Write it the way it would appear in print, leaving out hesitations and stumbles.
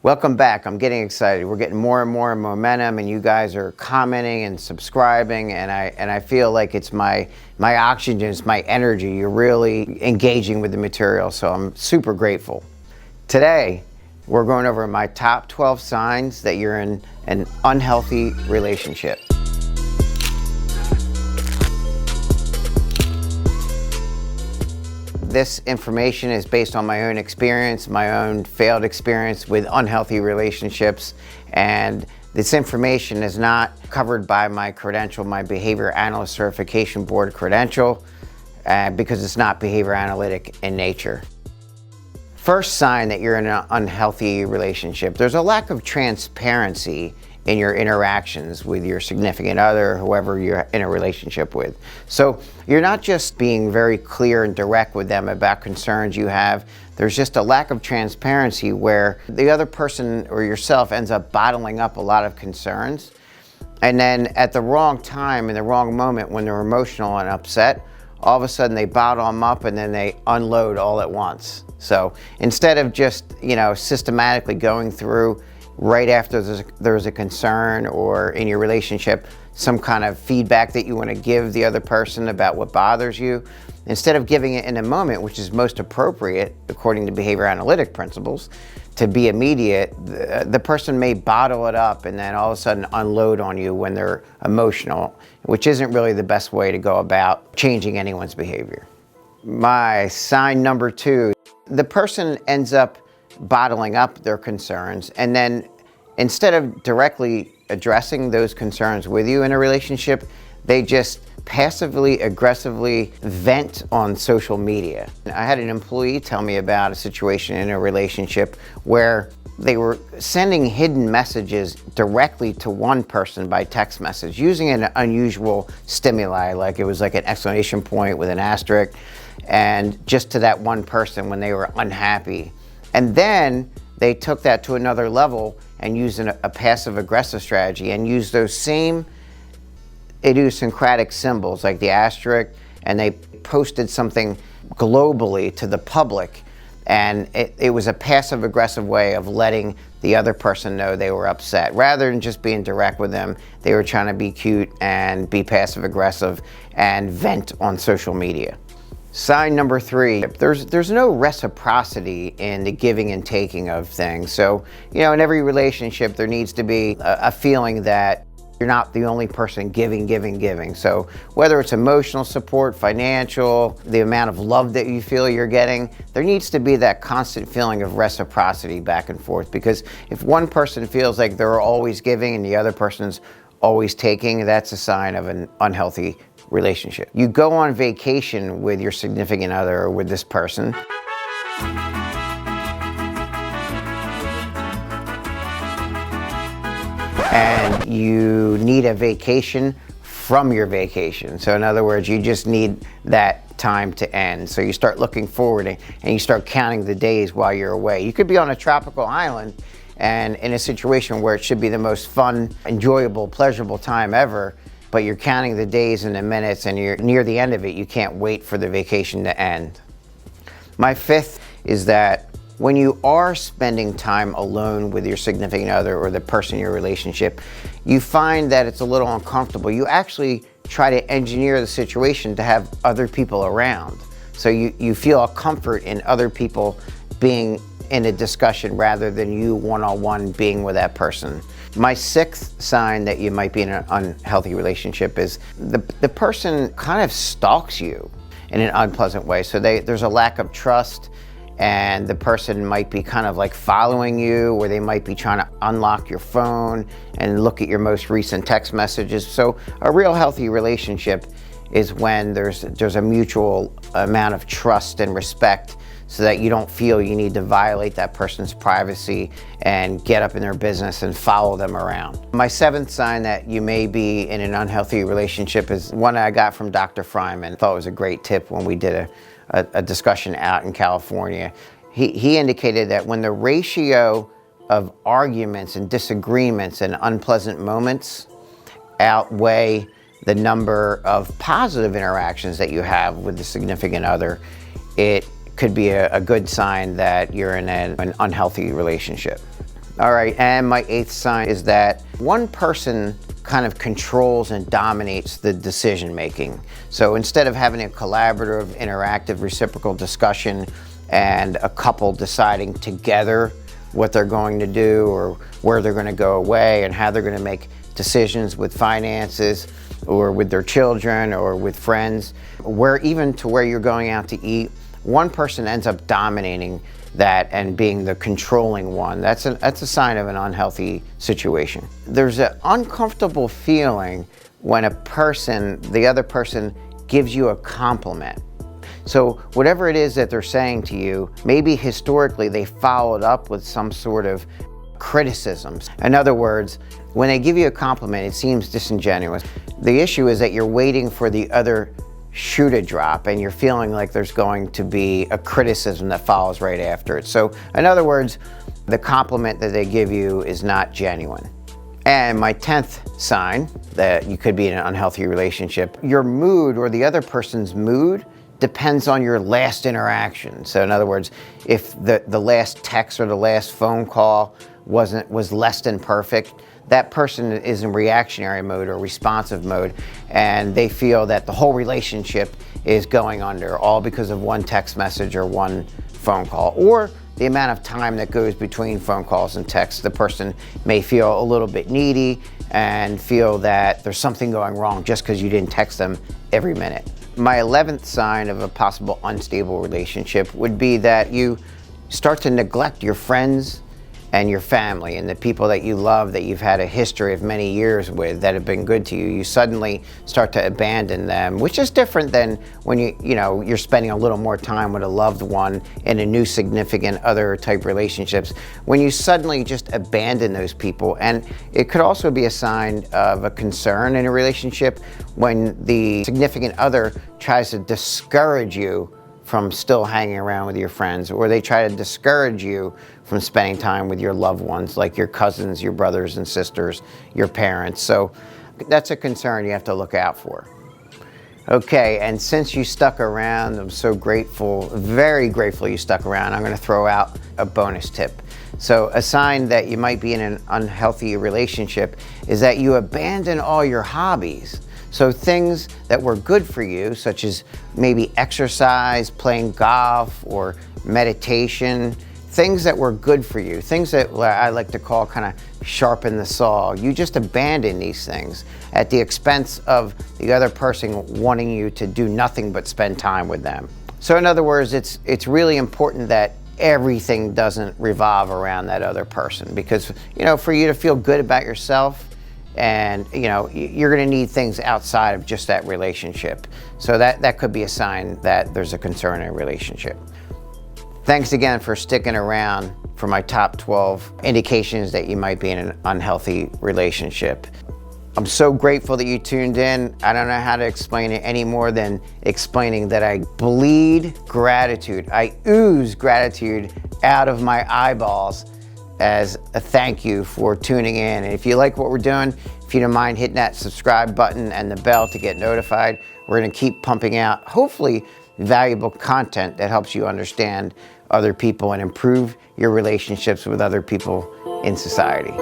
Welcome back. I'm getting excited. We're getting more and more momentum, and you guys are commenting and subscribing, and I feel like it's my oxygen, it's my energy. You're really engaging with the material, so I'm super grateful. Today, we're going over my top 12 signs that you're in an unhealthy relationship. This information is based on my own experience, my own failed experience with unhealthy relationships, and this information is not covered by my credential, my Behavior Analyst Certification Board credential, because it's not behavior analytic in nature. First sign that you're in an unhealthy relationship, there's a lack of transparency in your interactions with your significant other, whoever you're in a relationship with. So you're not just being very clear and direct with them about concerns you have. There's just a lack of transparency where the other person or yourself ends up bottling up a lot of concerns. And then at the wrong time, in the wrong moment, when they're emotional and upset, all of a sudden they bottle them up and then they unload all at once. So instead of just, systematically going through right after there's a concern or in your relationship, some kind of feedback that you want to give the other person about what bothers you, instead of giving it in a moment, which is most appropriate according to behavior analytic principles, to be immediate, the person may bottle it up and then all of a sudden unload on you when they're emotional, which isn't really the best way to go about changing anyone's behavior. My sign number 2, the person ends up bottling up their concerns, and then instead of directly addressing those concerns with you in a relationship, they just passively aggressively vent on social media. I had an employee tell me about a situation in a relationship where they were sending hidden messages directly to one person by text message using an unusual stimuli, like it was like an exclamation point with an asterisk, and just to that one person when they were unhappy. And then they took that to another level and used a passive-aggressive strategy and used those same idiosyncratic symbols like the asterisk, and they posted something globally to the public. And it was a passive-aggressive way of letting the other person know they were upset. Rather than just being direct with them, they were trying to be cute and be passive-aggressive and vent on social media. Sign number 3, there's no reciprocity in the giving and taking of things. So, in every relationship, there needs to be a feeling that you're not the only person giving. So whether it's emotional support, financial, the amount of love that you feel you're getting, there needs to be that constant feeling of reciprocity back and forth. Because if one person feels like they're always giving and the other person's always taking, that's a sign of an unhealthy relationship. You go on vacation with your significant other or with this person, and you need a vacation from your vacation. So in other words, you just need that time to end. So you start looking forward and you start counting the days while you're away. You could be on a tropical island and in a situation where it should be the most fun, enjoyable, pleasurable time ever, but you're counting the days and the minutes and you're near the end of it. You can't wait for the vacation to end. My 5th is that when you are spending time alone with your significant other or the person in your relationship, you find that it's a little uncomfortable. You actually try to engineer the situation to have other people around. So you feel a comfort in other people being in a discussion rather than you one-on-one being with that person. My 6th sign that you might be in an unhealthy relationship is the person kind of stalks you in an unpleasant way. So there's a lack of trust, and the person might be kind of like following you, or they might be trying to unlock your phone and look at your most recent text messages. So a real healthy relationship is when there's a mutual amount of trust and respect, so that you don't feel you need to violate that person's privacy and get up in their business and follow them around. My 7th sign that you may be in an unhealthy relationship is one I got from Dr. Fryman. I thought it was a great tip when we did a discussion out in California. He indicated that when the ratio of arguments and disagreements and unpleasant moments outweigh the number of positive interactions that you have with the significant other, it could be a good sign that you're in an unhealthy relationship. All right, and my 8th sign is that one person kind of controls and dominates the decision making. So instead of having a collaborative, interactive, reciprocal discussion and a couple deciding together what they're going to do or where they're going to go away and how they're going to make decisions with finances or with their children or with friends, even to where you're going out to eat, one person ends up dominating that and being the controlling one. That's a sign of an unhealthy situation. There's an uncomfortable feeling when the other person gives you a compliment. So whatever it is that they're saying to you, maybe historically they followed up with some sort of criticisms. In other words, when they give you a compliment, it seems disingenuous. The issue is that you're waiting for the other shoe to drop and you're feeling like there's going to be a criticism that follows right after it. So in other words, the compliment that they give you is not genuine. And my 10th sign that you could be in an unhealthy relationship, your mood or the other person's mood depends on your last interaction. So in other words, if the last text or the last phone call was less than perfect, that person is in reactionary mode or responsive mode, and they feel that the whole relationship is going under, all because of one text message or one phone call, or the amount of time that goes between phone calls and texts. The person may feel a little bit needy and feel that there's something going wrong just because you didn't text them every minute. My 11th sign of a possible unstable relationship would be that you start to neglect your friends and your family and the people that you love, that you've had a history of many years with, that have been good to you. You suddenly start to abandon them, which is different than when you're spending a little more time with a loved one in a new significant other type relationships. When you suddenly just abandon those people, and it could also be a sign of a concern in a relationship when the significant other tries to discourage you from still hanging around with your friends, or they try to discourage you from spending time with your loved ones, like your cousins, your brothers and sisters, your parents. So that's a concern you have to look out for. Okay, and since you stuck around, I'm so grateful, very grateful you stuck around. I'm going to throw out a bonus tip. So a sign that you might be in an unhealthy relationship is that you abandon all your hobbies. So things that were good for you, such as maybe exercise, playing golf, or meditation, things that were good for you, things that I like to call kind of sharpen the saw. You just abandon these things at the expense of the other person wanting you to do nothing but spend time with them. So in other words, it's really important that everything doesn't revolve around that other person, because for you to feel good about yourself, and you're going to need things outside of just that relationship. So that could be a sign that there's a concern in a relationship. Thanks again for sticking around for my top 12 indications that you might be in an unhealthy relationship. I'm so grateful that you tuned in. I don't know how to explain it any more than explaining that I bleed gratitude. I ooze gratitude out of my eyeballs as a thank you for tuning in. And if you like what we're doing, if you don't mind hitting that subscribe button and the bell to get notified, we're going to keep pumping out, hopefully, valuable content that helps you understand other people and improve your relationships with other people in society.